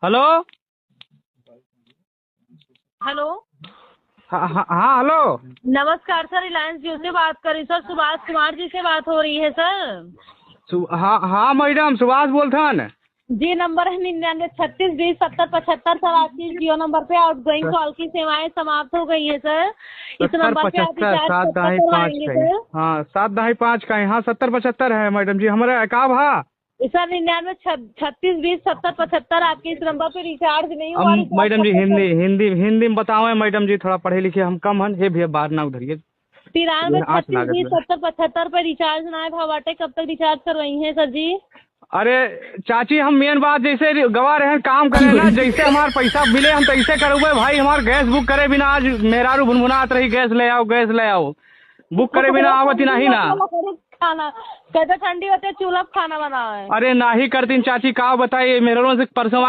Hello. Hello. हाँ हाँ हाँ, हेलो। नमस्कार सर, रिलायंस जियो से बात कर रही सर, सुभाष कुमार जी से बात हो रही है सर। हाँ हाँ मैडम, सुभाष बोलते हैं। जी, नंबर है 99 36 20 70 75 सर। आपकी जियो नंबर पे आउटगोइंग कॉल की सेवाएं समाप्त हो गई है सर। इस 70 नंबर पे आप 75 रिचार्ज सात कब तक दहाई पाँच करवाएंगे का है। सर? हाँ 7 दहाई 5 का है। हाँ 70 75 है मैडम जी, हमारे अकाब। हाँ सर 99 36 20 70 75 आपके इस नंबर पे रिचार्ज नहीं अब हुआ, रिचार्ज मैडम कब जी तक हिंदी कर? हिंदी हिंदी में बताओ मैडम जी, थोड़ा पढ़े लिखे हम कम हन। हे भैया बाहर ना उधरिए। 93 आँच 36 लागत 20 बा। 70 75 पे रिचार्ज ना भवाटे कब तक रिचार्ज करवाई है सर जी? अरे चाची, हम मेन बात जैसे गवा रहे हैं काम करे ना, जैसे हमारे पैसा मिले हम तैसे करोगे भाई। हमारे गैस बुक करे बिना आज मेहरारू भुनभुनात रही, गैस ले आओ गैस ले आओ। बुक करे बिना आवत ही नहीं ना। खाना कहते ठंडी होती है, चूल्हा पे खाना बना है। अरे नाही करतीन चाची, का बताइए मेहरारू से परसों